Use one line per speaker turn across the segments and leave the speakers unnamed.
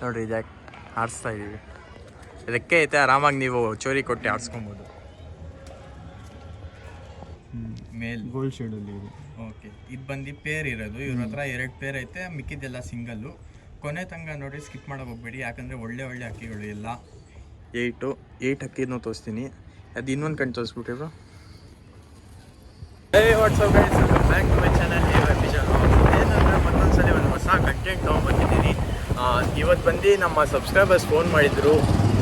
ನೋಡಿರಿ ಜಾಕ್ ಆಡಿಸ್ತಾ ಇದ್ದೀವಿ. ರೆಕ್ಕೆ ಐತೆ, ಆರಾಮಾಗಿ ನೀವು ಚೋರಿ ಕೊಟ್ಟು ಆಡಿಸ್ಕೊಬೋದು. ಮೇಲ್
ಗೋಲ್ಡ್ ಶೇಡಲ್ಲಿ ಇದೆ.
ಓಕೆ, ಇದು ಬಂದು ಪೇರ್ ಇರೋದು. ಇವ್ರ ಹತ್ರ 2 ಪೇರ್ ಐತೆ, ಮಿಕ್ಕಿದ್ದೆಲ್ಲ ಸಿಂಗಲ್ಲು. ಕೊನೆ ತನಕ ನೋಡಿ, ಸ್ಕಿಪ್ ಮಾಡೋಕೆ ಹೋಗ್ಬೇಡಿ, ಯಾಕಂದರೆ ಒಳ್ಳೆ ಒಳ್ಳೆ ಅಕ್ಕಿಗಳು ಎಲ್ಲ 8 ಅಕ್ಕಿನೂ ತೋರಿಸ್ತೀನಿ. ಅದು ಇನ್ನೊಂದು ಕಣ್ಣು ತೋರಿಸ್ಬಿಟ್ರಿ bro. What's up guys, welcome back to my channel. ಏನಂದರೆ ಮತ್ತೊಂದ್ಸಲ ಒಂದು ಹೊಸ ಕಂಟೆಂಟ್ ತೊಗೊಂಬಂದಿದ್ದೀನಿ. ಇವತ್ತು ಬಂದು ನಮ್ಮ ಸಬ್ಸ್ಕ್ರೈಬರ್ಸ್ ಫೋನ್ ಮಾಡಿದ್ರು,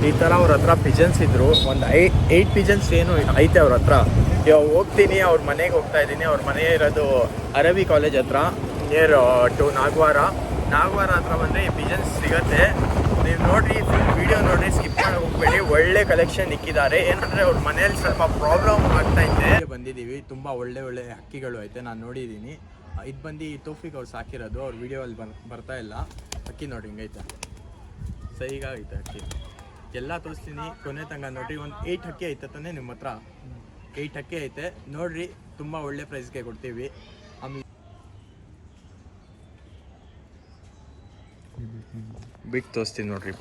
ಈ ಥರ ಅವ್ರ ಹತ್ರ ಪಿಜನ್ಸ್ ಇದ್ದರು. ಒಂದು 8 ಪಿಜನ್ಸ್ ಏನು ಐತೆ ಅವ್ರ ಹತ್ರ. ಇವಾಗ ಹೋಗ್ತೀನಿ, ಅವ್ರ ಮನೆಗೆ ಹೋಗ್ತಾ ಇದ್ದೀನಿ. ಅವ್ರ ಮನೆ ಇರೋದು ಅರವಿ ಕಾಲೇಜ್ ಹತ್ರ, ನಿಯರ್ ಟು ನಾಗವಾರ ಹತ್ರ ಬಂದರೆ ಈ ಪಿಜನ್ಸ್ ಸಿಗುತ್ತೆ. ನೀವು ನೋಡಿರಿ, ವಿಡಿಯೋ ನೋಡಿರಿ, ಸ್ಕಿಪ್ ಮಾಡಿ ಹೋಗ್ಬೇಡಿ. ಒಳ್ಳೆ ಕಲೆಕ್ಷನ್ ಇಕ್ಕಿದ್ದಾರೆ. ಏನಂದರೆ ಅವ್ರ ಮನೇಲಿ ಸ್ವಲ್ಪ ಪ್ರಾಬ್ಲಮ್ ಆಗ್ತಾಯಿದೆ. ಬಂದಿದ್ದೀವಿ, ತುಂಬ ಒಳ್ಳೆ ಒಳ್ಳೆ ಅಕ್ಕಿಗಳು ಐತೆ, ನಾನು ನೋಡಿದ್ದೀನಿ. ಇದು ಬಂದು ತೋಫಿಕ್ ಅವ್ರು ಸಾಕಿರೋದು. ಅವ್ರ ವಿಡಿಯೋಲ್ಲಿ ಬರ್ತಾ ಇಲ್ಲ. ಅಕ್ಕಿ ನೋಡಿ ಹಿಂಗೈತೆ, ಸೈಗಾಗೈತೆ ಅಕ್ಕಿ. ಎಲ್ಲ ತೋರಿಸ್ತೀನಿ, ಕೊನೆ ತನಕ ನೋಡಿರಿ. ಒಂದು 8 ಅಕ್ಕಿ ಐತೆ ತಾನೇ ನಿಮ್ಮ ಹತ್ರ? 8 ಅಕ್ಕಿ ಐತೆ ನೋಡಿರಿ, ತುಂಬ ಒಳ್ಳೆ ಪ್ರೈಸ್ಗೆ ಕೊಡ್ತೀವಿ. ಆಮೇಲೆ ಬಿಟ್ಟು ತೋರಿಸ್ತೀನಿ ನೋಡಿರಿ.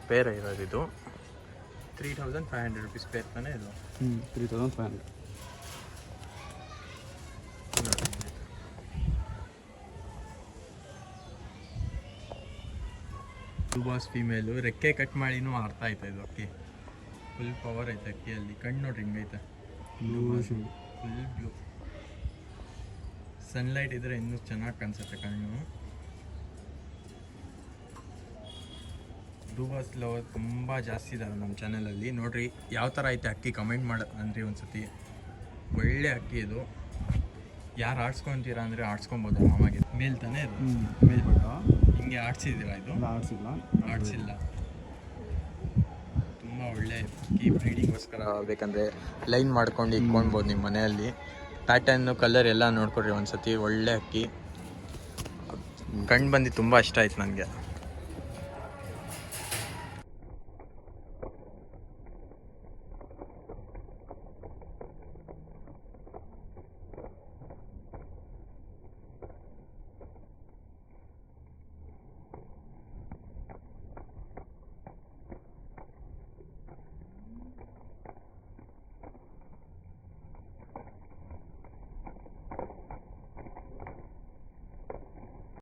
ಪೇರ ಇರೋದು ಇದು 3500 rupees ಪೇರ್ ತಾನೇ ಇದು?
3500.
ಬಾಸ್ ಫೀಮೇಲು, ರೆಕ್ಕೆ ಕಟ್ ಮಾಡಿನೂ ಆಡ್ತಾ ಐತೆ ಇದು ಅಕ್ಕಿ. ಫುಲ್ ಪವರ್ ಐತೆ ಅಕ್ಕಿಯಲ್ಲಿ. ಕಣ್ಣು ನೋಡ್ರಿ ಹಿಂಗೈತೆ, ಫುಲ್ ಬ್ಲೂ. ಸನ್ಲೈಟ್ ಇದ್ರೆ ಇನ್ನೂ ಚೆನ್ನಾಗಿ ಕಾಣಿಸುತ್ತೆ ಕಣ್ಣು. ಡೂಬಾಸ್ ಲವರ್ ತುಂಬ ಜಾಸ್ತಿ ಇದ್ದಾರೆ ನಮ್ಮ ಚಾನಲಲ್ಲಿ. ನೋಡಿರಿ ಯಾವ ಥರ ಐತೆ ಅಕ್ಕಿ, ಕಮೆಂಟ್ ಅಂದರೆ ಒಂದು ಸತಿ. ಒಳ್ಳೆ ಅಕ್ಕಿ ಇದು. ಯಾರು ಆಡ್ಸ್ಕೊತೀರಾ ಅಂದರೆ ಆಡ್ಸ್ಕೊಬೋದು ಆರಾಮಾಗಿ. ಮೇಲ್ ತಾನೇ ಇದು?
ಮೇಲ್ಬಿಟ್ಟು
ಹಿಂಗೆ ಆಡ್ಸಿದ್ದೀರಾ? ಇದು ಆಡ್ಸಿಲ್ಲ. ತುಂಬ ಒಳ್ಳೆ ಅಕ್ಕಿ. ಬ್ರೀಡಿಂಗೋಸ್ಕರ ಬೇಕಂದರೆ ಲೈನ್ ಮಾಡ್ಕೊಂಡು ಇಟ್ಕೊಳ್ಬೋದು ನಿಮ್ಮ ಮನೆಯಲ್ಲಿ. ಪ್ಯಾಟರ್ನು, ಕಲರ್ ಎಲ್ಲ ನೋಡ್ಕೊಡ್ರಿ ಒಂದು ಸತಿ. ಒಳ್ಳೆ ಅಕ್ಕಿ. ಕಣ್ಣು ಬಂದು ತುಂಬ ಇಷ್ಟ ಆಯ್ತು ನನಗೆ.